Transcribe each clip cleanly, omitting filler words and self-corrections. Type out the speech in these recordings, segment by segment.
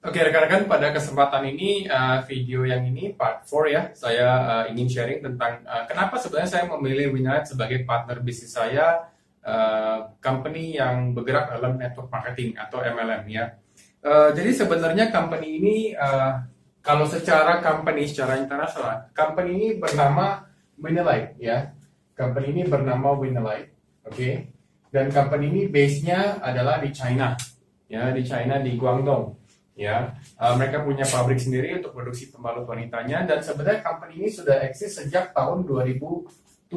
Oke, rekan-rekan, pada kesempatan ini, video yang ini part 4 ya, saya ingin sharing tentang kenapa sebenarnya saya memilih Winlight sebagai partner bisnis saya, company yang bergerak dalam network marketing atau MLM ya. Jadi sebenarnya company ini, kalau secara company, secara internasional, company ini bernama Winlight ya. Company ini bernama Winlight, oke. Dan company ini base-nya adalah di China, ya, di China, di Guangdong. Ya, mereka punya pabrik sendiri untuk produksi pembalut wanitanya, dan sebenarnya company ini sudah eksis sejak tahun 2007,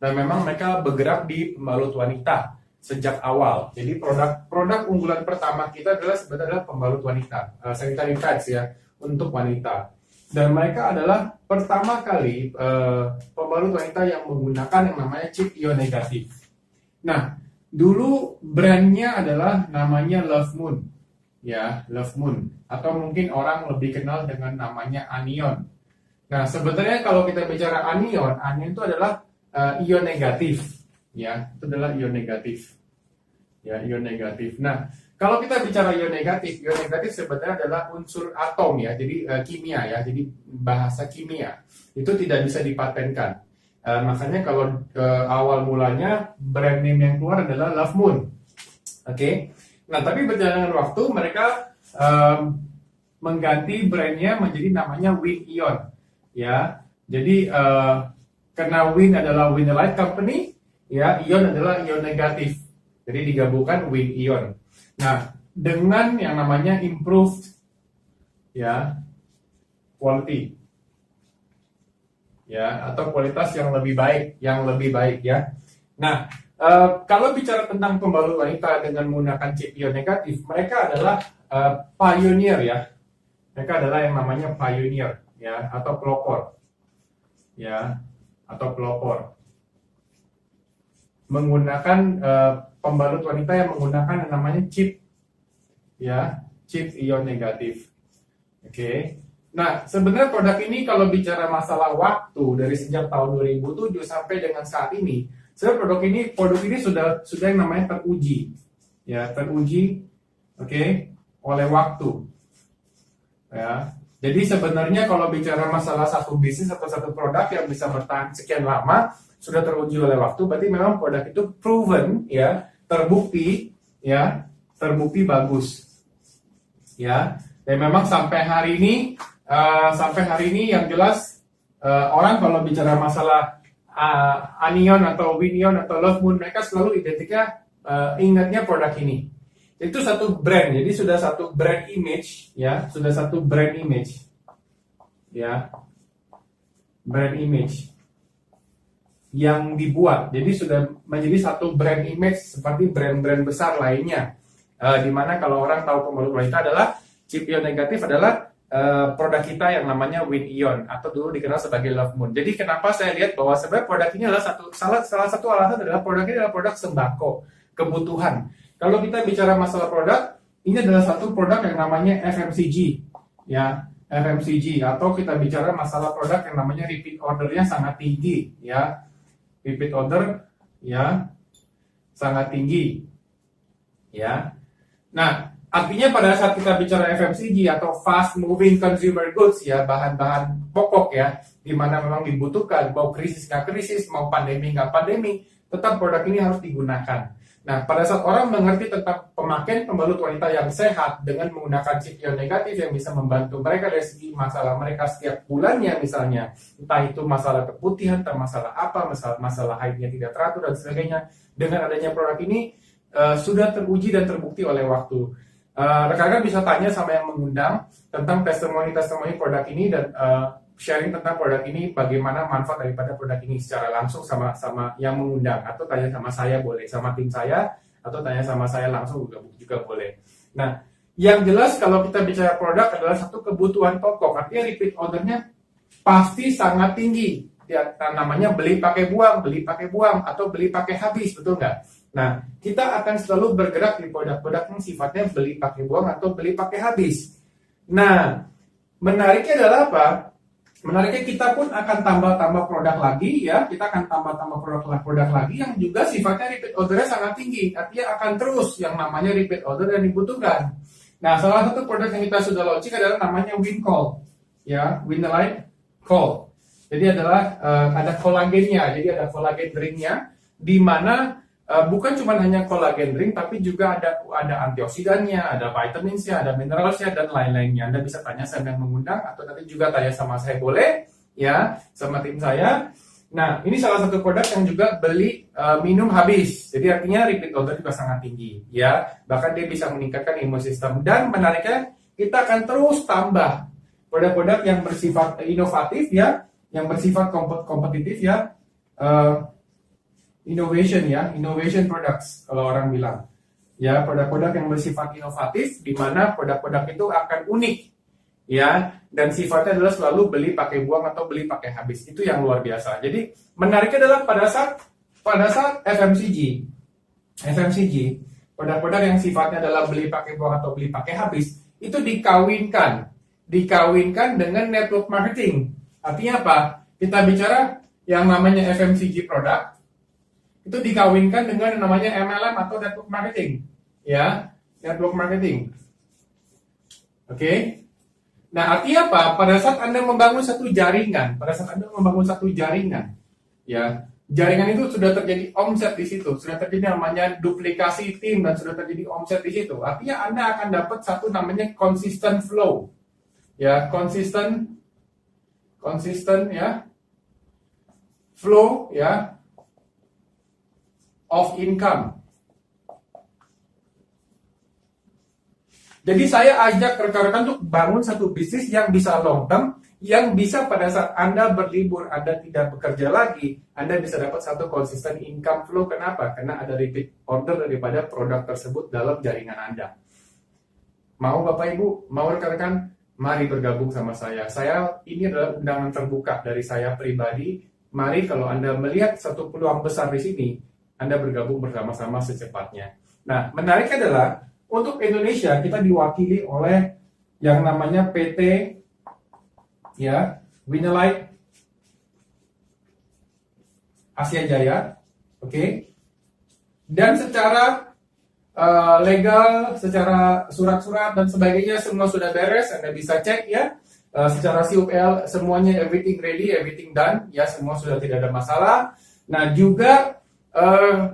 dan memang mereka bergerak di pembalut wanita sejak awal. Jadi produk unggulan pertama kita adalah sebenarnya pembalut wanita, sanitary pads ya, untuk wanita. Dan mereka adalah pertama kali pembalut wanita yang menggunakan yang namanya chip ion negatif. Nah, dulu brandnya adalah namanya Love Moon. Ya, Love Moon, atau mungkin orang lebih kenal dengan namanya anion. Nah, sebenarnya kalau kita bicara anion itu adalah ion negatif, ya, itu adalah ion negatif, ya, ion negatif. Nah, kalau kita bicara ion negatif sebenarnya adalah unsur atom ya, jadi kimia ya, jadi bahasa kimia itu tidak bisa dipatenkan. Makanya kalau awal mulanya brand name yang keluar adalah Love Moon, oke. Nah, tapi berjalan dengan waktu mereka mengganti brandnya menjadi namanya Win Ion, ya. Jadi karena Win adalah Winlight Company, ya, Ion adalah ion negatif. Jadi digabungkan Win Ion. Nah, dengan yang namanya improved, ya, quality, ya, atau kualitas yang lebih baik, ya. Nah, kalau bicara tentang pembalut wanita dengan menggunakan chip ion negatif, mereka adalah pioneer ya. Mereka adalah yang namanya pioneer ya, atau pelopor. Ya, atau pelopor. Menggunakan pembalut wanita yang menggunakan yang namanya chip ya, chip ion negatif. Oke. Nah, sebenarnya produk ini kalau bicara masalah waktu dari sejak tahun 2007 sampai dengan saat ini, sebenarnya produk ini sudah yang namanya teruji, ya, oke, oleh waktu, ya. Jadi sebenarnya kalau bicara masalah satu bisnis atau satu produk yang bisa bertahan sekian lama, sudah teruji oleh waktu, berarti memang produk itu proven, ya, terbukti bagus, ya. Dan memang sampai hari ini yang jelas orang kalau bicara masalah anion atau winion atau Love Moon, mereka selalu identiknya ingatnya produk ini. Itu satu brand, jadi sudah satu brand image, ya, ya, brand image yang dibuat. Jadi sudah menjadi satu brand image seperti brand-brand besar lainnya. Dimana kalau orang tahu pembalut wanita adalah chip ion negatif adalah produk kita yang namanya Win Ion atau dulu dikenal sebagai Love Moon. Jadi kenapa saya lihat bahwa sebenarnya produk ini adalah salah satu alasan adalah produk ini adalah produk sembako, kebutuhan. Kalau kita bicara masalah produk, ini adalah satu produk yang namanya FMCG, ya, FMCG, atau kita bicara masalah produk yang namanya repeat ordernya sangat tinggi, ya, repeat order, ya, sangat tinggi, ya. Nah, artinya pada saat kita bicara FMCG atau fast moving consumer goods, ya, bahan-bahan pokok ya, di mana memang dibutuhkan, mau krisis nggak krisis, mau pandemi nggak pandemi, tetap produk ini harus digunakan. Nah, pada saat orang mengerti tentang pemakaian pembalut wanita yang sehat dengan menggunakan chip ion negatif yang bisa membantu mereka dari segi masalah mereka setiap bulannya misalnya, entah itu masalah keputihan, entah masalah apa, masalah haidnya tidak teratur dan sebagainya, dengan adanya produk ini sudah teruji dan terbukti oleh waktu. Rekan-rekan bisa tanya sama yang mengundang tentang testimoni produk ini dan sharing tentang produk ini, bagaimana manfaat daripada produk ini secara langsung sama yang mengundang, atau tanya sama saya boleh, sama tim saya, atau tanya sama saya langsung juga boleh. Nah, yang jelas kalau kita bicara produk adalah satu kebutuhan pokok, artinya repeat ordernya pasti sangat tinggi. Ya, namanya beli pakai buang, atau beli pakai habis, betul nggak? Nah, kita akan selalu bergerak di produk-produk yang sifatnya beli pakai buang atau beli pakai habis. Nah, menariknya adalah apa? Menariknya kita pun akan tambah produk lagi, ya. Kita akan tambah produk lagi yang juga sifatnya repeat ordernya sangat tinggi. Artinya akan terus yang namanya repeat order yang dibutuhkan. Nah, salah satu produk yang kita sudah launching adalah namanya WinCol, ya, Winelight Col. Jadi adalah ada kolagennya, jadi ada kolagen drinknya, di mana bukan cuma hanya kolagen drink, tapi juga ada antioksidannya, ada vitaminsnya, ada mineralsnya dan lain-lainnya. Anda bisa tanya saya yang mengundang, atau nanti juga tanya sama saya boleh, ya, sama tim saya. Nah, ini salah satu produk yang juga beli minum habis. Jadi artinya repeat order juga sangat tinggi, ya. Bahkan dia bisa meningkatkan imun sistem. Dan menariknya, kita akan terus tambah produk-produk yang bersifat inovatif, ya, yang bersifat kompetitif, ya, innovation products kalau orang bilang. Ya, produk-produk yang bersifat inovatif, di mana produk-produk itu akan unik, ya, dan sifatnya adalah selalu beli pakai buang atau beli pakai habis. Itu yang luar biasa. Jadi menariknya adalah pada saat FMCG produk-produk yang sifatnya adalah beli pakai buang atau beli pakai habis itu dikawinkan dengan network marketing. Artinya apa? Kita bicara yang namanya FMCG produk itu dikawinkan dengan yang namanya MLM atau network marketing, ya, network marketing. Oke. Nah, artinya apa? Pada saat Anda membangun satu jaringan, ya, jaringan itu sudah terjadi omset di situ, sudah terjadi namanya duplikasi tim dan sudah terjadi omset di situ. Artinya Anda akan dapat satu namanya consistent flow, ya, consistent, ya, flow, ya, of income. Jadi saya ajak rekan-rekan untuk bangun satu bisnis yang bisa long term, yang bisa pada saat Anda berlibur, Anda tidak bekerja lagi, Anda bisa dapat satu konsisten income flow. Kenapa? Karena ada repeat order daripada produk tersebut dalam jaringan Anda. Mau Bapak Ibu, mau rekan-rekan, mari bergabung sama saya. Ini adalah undangan terbuka dari saya pribadi. Mari kalau Anda melihat satu peluang besar di sini, Anda bergabung bersama-sama secepatnya. Nah, menariknya adalah untuk Indonesia kita diwakili oleh yang namanya PT, ya, Winelight Asia Jaya, oke. Dan secara legal, secara surat-surat dan sebagainya semua sudah beres, Anda bisa cek, ya. Secara CUL semuanya everything ready, everything done, ya, semua sudah tidak ada masalah. Nah, juga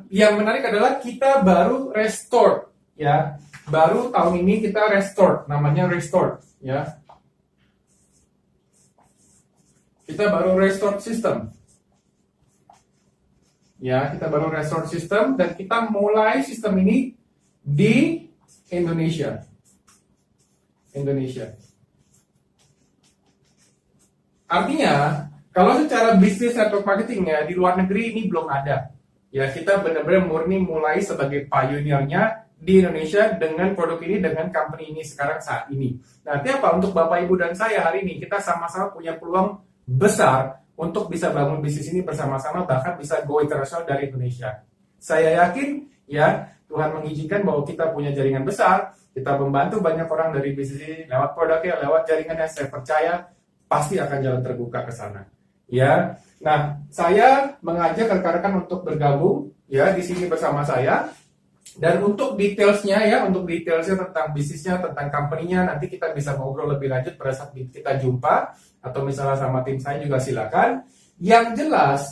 yang menarik adalah kita baru restore, ya. Baru tahun ini kita restore, namanya restore, ya. Kita baru restore system. Ya, kita baru restore system dan kita mulai sistem ini di Indonesia. Artinya, kalau secara bisnis network marketingnya di luar negeri ini belum ada. Ya, kita benar-benar murni mulai sebagai pionirnya di Indonesia dengan produk ini, dengan company ini sekarang saat ini. Nanti apa? Untuk Bapak Ibu dan saya hari ini kita sama-sama punya peluang besar untuk bisa bangun bisnis ini bersama-sama, bahkan bisa go internasional dari Indonesia. Saya yakin, ya, Tuhan mengizinkan bahwa kita punya jaringan besar, kita membantu banyak orang dari bisnis ini lewat produknya, lewat jaringannya. Saya percaya pasti akan jalan terbuka ke sana. Ya, nah, saya mengajak rekan-rekan untuk bergabung, ya, di sini bersama saya. Dan untuk detailsnya, ya, tentang bisnisnya, tentang company-nya, nanti kita bisa ngobrol lebih lanjut pada saat kita jumpa, atau misalnya sama tim saya juga silakan. Yang jelas,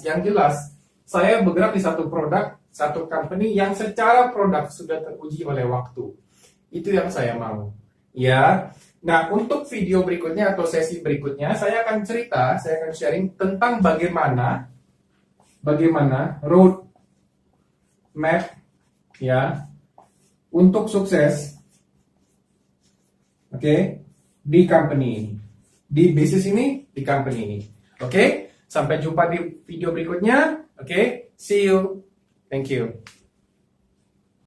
saya bergerak di satu produk, satu company yang secara produk sudah teruji oleh waktu. Itu yang saya mau, ya. Nah, untuk video berikutnya atau sesi berikutnya, saya akan sharing tentang bagaimana road map, ya, untuk sukses, oke, di company ini, di bisnis ini, di company ini, oke. Sampai jumpa di video berikutnya, oke. See you, thank you.